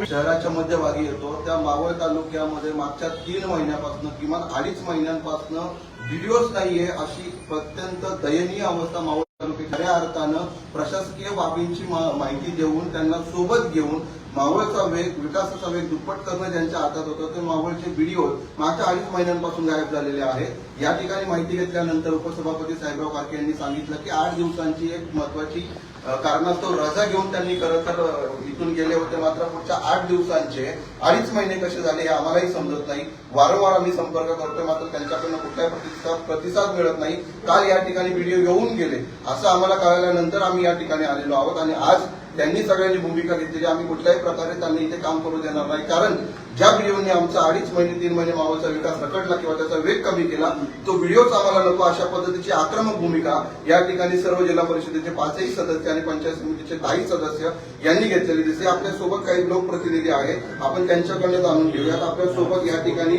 शहराच्या मध्यभागी येतो त्या मावळ तालुक्यामध्ये मागच्या 3 महिन्यापासून किमान 2.5 महिन्यांपासून व्हिडिओच नाहीये अशी अत्यंत दयनीय अवस्था मावळ तालुक्यात खऱ्या अर्थानं प्रशासकीय बाबींची माहिती देऊन त्यांना सोबत घेऊन मावळचा वेग विकासाचा वेग दुप्पट करणं ज्यांच्या हातात होतं ते मावळचे व्हिडिओ मागच्या 2.5 महिन्यांपासून गायब झालेले आहेत। या ठिकाणी माहिती घेतल्यानंतर उपसभापती साहेबराव कारके यांनी सांगितलं की 8 दिवसांची एक महत्वाची कारणास्तव रजा घेऊन त्यांनी खरं तर इथून गेले होते, मात्र पुढच्या 8 दिवसांचे 2.5 महिने कसे झाले हे आम्हालाही समजत नाही। वारंवार आम्ही संपर्क करतोय मात्र त्यांच्याकडनं कुठलाही प्रतिसाद मिळत नाही। काल या ठिकाणी व्हिडिओ येऊन गेले असं आम्हाला कळल्यानंतर आम्ही या ठिकाणी आलेलो आहोत आणि आज त्यांनी सगळ्यांनी भूमिका घेतलेली आम्ही कुठल्याही प्रकारे त्यांना इथे काम करू देणार नाही, कारण ज्या व्हिडिओने आमचा 2.5 महिने 3 महिने मावळचा विकास रखडला किंवा त्याचा वेग कमी केला तो व्हिडिओच आम्हाला नको अशा पद्धतीची आक्रमक भूमिका या ठिकाणी सर्व जिल्हा परिषदेचे 5ही सदस्य आणि पंचायत समितीचे 10ही सदस्य यांनी घेतलेली दिसते। आपल्यासोबत काही लोकप्रतिनिधी आहेत, आपण त्यांच्याकडे जाणून घेऊयात। आपल्यासोबत या ठिकाणी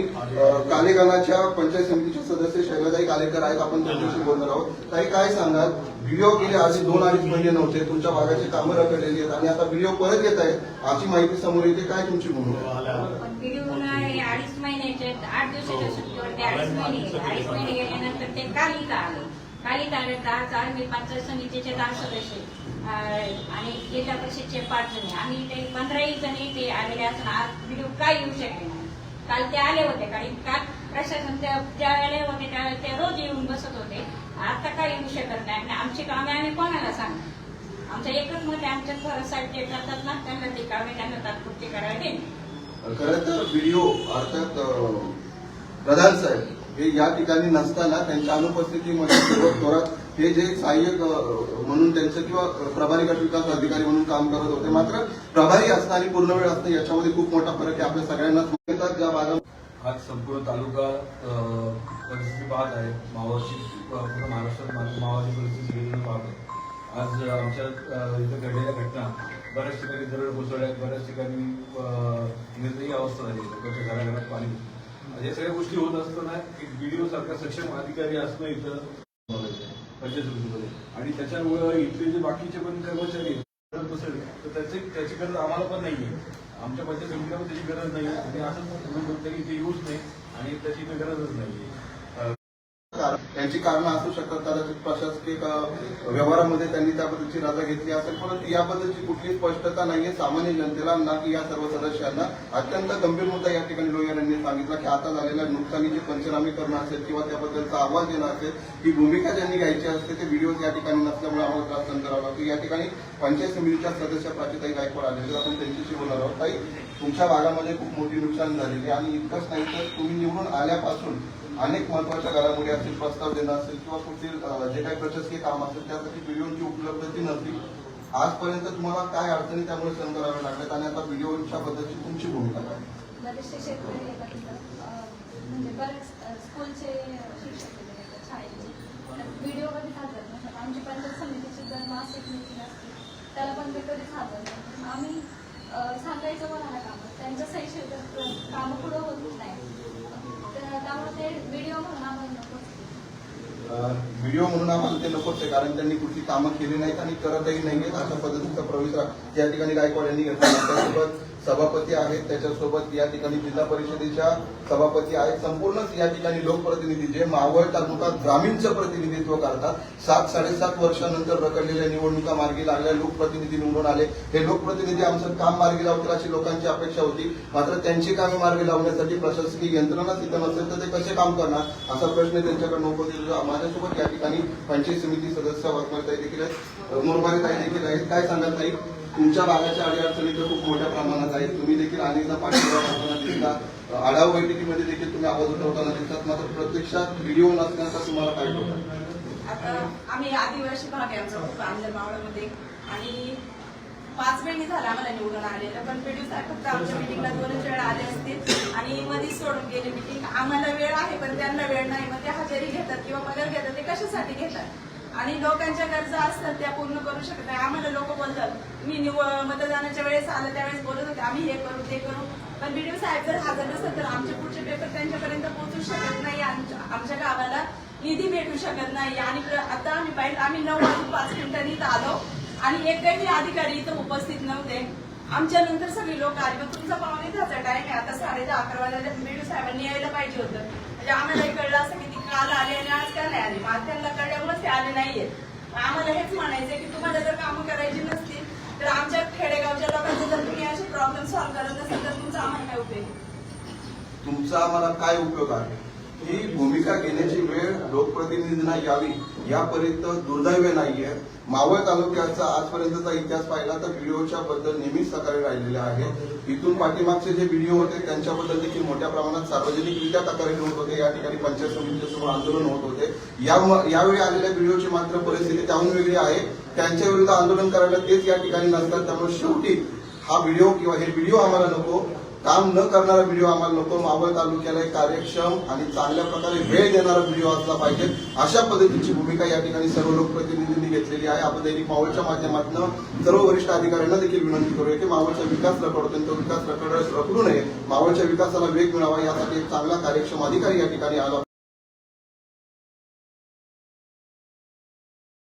कालेगानाच्या पंचायत समितीचे सदस्य शैलाताई कालेकर आहेत, आपण त्यांच्याशी बोलणार आहोत। ताई काय सांगाल, व्हिडिओ गेले आधी 2-2.5 महिने नव्हते, तुमच्या भागाची कामं रखडलेली आहेत आणि आता व्हिडिओ परत येत आहे अशी माहिती समोर येते, काय तुमची भूमिका? व्हिडिओ 2.5 महिन्याचे 8 दिवसाच्या सुट्टीवरती 2.5 महिने गेल्यानंतर ते काल इथं आले तर आम्ही पंचायत समितीचे 10 सदस्य आणि जिल्हा परिषदचे 5 जण, आम्ही ते 15 जण इथे आलेले असून आज व्हिडिओ काय येऊ शकले नाही। काल ते आले होते, कारण काल प्रशासन ज्या वेळेला होते त्यावेळेला ते रोज येऊन बसत होते, आता काय येऊ शकत नाही आणि आमची कामे आम्ही कोणाला सांगतो? आमचं एकच मत आहे, आमच्या घरासाठी जे करतात ना त्यांना ती कामे त्यांना तात्पुरती करायला देणे। खरं तर व्हिडिओ अर्थात प्रधान साहेब हे या ठिकाणी नसताना त्यांच्या अनुपस्थितीमध्ये थोरात हे जे सहाय्यक म्हणून त्यांचं किंवा प्रभारी गट विकास अधिकारी म्हणून काम करत होते, मात्र प्रभारी असणं आणि पूर्ण वेळ असणं याच्यामध्ये खूप मोठा फरक आहे। आपल्या सगळ्यांनाच माहिती ज्या भागात आज संपूर्ण तालुका परिस्थिती पाहत आहे, मावळची पूर्ण महाराष्ट्रात मावळची परिस्थिती वेगळी पाहत आज आमच्या इथं घडलेल्या घटना बऱ्याच ठिकाणी दरड कोसळल्या, बऱ्याच ठिकाणी निर्दयी अवस्था झाली, लोकांच्या घराघरात पाणी, या सगळ्या गोष्टी होत असताना एक व्हिडिओ सारखा सक्षम अधिकारी असणं इथं पंचायत समितीमध्ये आणि त्याच्यामुळे इथले जे बाकीचे पण कर्मचारी बसेल तर त्याची गरज आम्हाला पण नाहीये, आमच्या पंचायत समितीला पण त्याची गरज नाही आणि असं तरी इथे येऊच नाही आणि त्याची इथे गरजच नाहीये। त्यांची कारणं असू शकतात, कदाचित प्रशासकीय व्यवहारामध्ये त्यांनी त्या पद्धतीची रजा घेतली असेल, परंतु याबद्दलची कुठली स्पष्टता नाहीये सामान्य जनतेला ना की या सर्व सदस्यांना। अत्यंत गंभीर मुद्दा या ठिकाणी लोहियर यांनी सांगितला की आता झालेल्या नुकसानीचे पंचनामे करणं असेल किंवा त्याबद्दलचा अहवाल देणं असेल, ही भूमिका ज्यांनी घ्यायची असते ते व्हिडिओ या ठिकाणी नसल्यामुळे आम्हाला त्रास सहन करावा लागतो। या ठिकाणी पंचायत समितीच्या सदस्य प्राचीताई गायकवाड आलेले, आपण त्यांच्याशी बोलणार आहोत। ताई, तुमच्या भागामध्ये खूप मोठी नुकसान झालेली आणि इतकंच नाही तर तुम्ही निवडून आल्यापासून अनेक महत्वाच्या घडामोडी असतील, प्रस्ताव देणं असेल किंवा कुठे जे काही प्रशासकीय काम असेल त्यासाठी व्हिडिओची उपलब्धती नव्हती। आजपर्यंत तुम्हाला काय अडचणी त्यामुळे सहन कराव्या लागल्यात आणि आता व्हिडिओच्या बद्दलची तुमची भूमिका काय? बरेचसे शेतकरी म्हणजे बरेच स्कूलचे शिक्षक शाळेचे व्हिडिओ कधीच हाजर नसतात। आमची पंचायत समितीची जर मासिक मीटिंग असते त्याला पण ते कधीच हाजर नसतात। आम्ही सांगायचं कोणाला कामं त्यांच्या सहीशी कामं पुढं होत नाही, त्यामुळे ते व्हिडिओ म्हणून आम्हाला नकोच। व्हिडिओ म्हणून आम्हाला ते नकोच आहे, कारण त्यांनी कुठली कामं केली नाहीत आणि करतही नाहीयेत अशा पद्धतीचा प्रवेश या ठिकाणी गायकवाड यांनी घेतला। त्यासोबत सभापती आहेत, त्याच्यासोबत या ठिकाणी जिल्हा परिषदेच्या सभापती आहेत, संपूर्णच या ठिकाणी लोकप्रतिनिधी जे मावळ तालुका ग्रामीणचं प्रतिनिधित्व करतात। 7-7.5 वर्षानंतर रखडलेल्या निवडणुका मार्गी लागल्या, लोकप्रतिनिधी निवडून आले, हे लोकप्रतिनिधी आमचं काम मार्गी लावतील अशी लोकांची अपेक्षा होती, मात्र त्यांची कामे मार्गी लावण्यासाठी प्रशासकीय यंत्रणा तिथं नसेल तर ते कसे काम करणार असा प्रश्न त्यांच्याकडे उपस्थित। माझ्यासोबत या ठिकाणी पंचायत समिती सदस्य वर्गताई देखील आहेत, मुरबारीताई देखील आहेत। काय सांगाल ताई, तुमच्या भागाच्या अडीअडचणी तर खूप मोठ्या प्रमाणात आहेत, तुम्ही देखील अनेकदा पाठिंबा करताना दिसतात, आढावा बैठकीमध्ये देखील तुम्ही आवाज उठवताना दिसतात, मात्र प्रत्यक्षात व्हिडिओ नसण्याचा तुम्हाला काय होतं? आता आम्ही आदिवासी भाग आहे आमचा खूप आमच्या मावळमध्ये आणि 5 महिने झाले आम्हाला निवडून आलेलं, पण व्हिडिओ साहेब फक्त आमच्या मिटिंगला 2च वेळा आले असतील आणि मध्येच सोडून गेले मिटिंग। आम्हाला वेळ आहे पण त्यांना वेळ नाही, मग ते हजेरी घेतात किंवा पगार घेतात, ते कशासाठी घेतात आणि लोकांच्या गरजा असतात त्या पूर्ण करू शकत नाही। आम्हाला लोक बोलतात, मी मतदानाच्या वेळेस आलं त्यावेळेस बोलत होते आम्ही हे करू ते करू, पण व्हिडिओ साहेब जर हजर नसतात तर आमचे पुढचे पेपर त्यांच्यापर्यंत पोहोचू शकत नाही, आमच्या गावाला निधी भेटू शकत नाही। आणि आता आम्ही 9:05 इथं आलो आणि एकही अधिकारी इथं उपस्थित नव्हते. आमच्या नंतर सगळी लोक आली. मग तुमचा 9:15चा टाइम आहे, आता 10:30-11 वाजता बीडीओ साहेबांनी यायला पाहिजे होतं. म्हणजे आम्हालाही कळलं असं की ती काल आले आणि आज का नाही आली. मग त्यांना कळल्यामुळेच ते आले नाहीये. आम्हाला हेच म्हणायचंय की तुम्हाला जर कामं करायची नसतील तर आमच्या खेडेगावच्या लोकांचे जर तुम्ही असे प्रॉब्लेम सॉल्व्ह करत नसेल तर तुमचा आम्हाला काय उपयोग आहे? तुमचा आम्हाला काय उपयोग आहे? ही भूमिका घेण्याची वेळ लोकप्रतिनिधींना यावी यापर्यंत दुर्दैव नाहीये. मावळ तालुक्याचा आजपर्यंतचा इतिहास पाहिला तर व्हिडिओच्या बद्दल नेहमीच तक्रारी राहिलेल्या आहेत. इथून पाठीमागचे जे व्हिडिओ होते त्यांच्याबद्दल देखील मोठ्या प्रमाणात सार्वजनिकरित्या तक्रारी होत होते. या ठिकाणी पंचायत समितीच्या समोर आंदोलन होत होते. यावेळी आलेल्या व्हिडिओची मात्र परिस्थिती त्याहून वेगळी आहे. त्यांच्या विरुद्ध आंदोलन करायला तेच या ठिकाणी नसतात. त्यामुळे शेवटी हा व्हिडिओ किंवा हे व्हिडिओ आम्हाला नको, काम न करणारा व्हिडिओ आम्हाला नको. मावळ तालुक्याला एक कार्यक्षम आणि चांगल्या प्रकारे वेळ देणारा व्हिडिओ असला पाहिजे. अशा पद्धतीची भूमिका या ठिकाणी सर्व लोकप्रतिनिधींनी घेतलेली आहे. आपण दैनिक मावळच्या माध्यमातून सर्व वरिष्ठ अधिकाऱ्यांना देखील विनंती करूया की मावळचा विकास रखडतो तो विकास रखडू नये. मावळच्या विकासाला वेग मिळावा यासाठी एक चांगला कार्यक्षम अधिकारी या ठिकाणी आला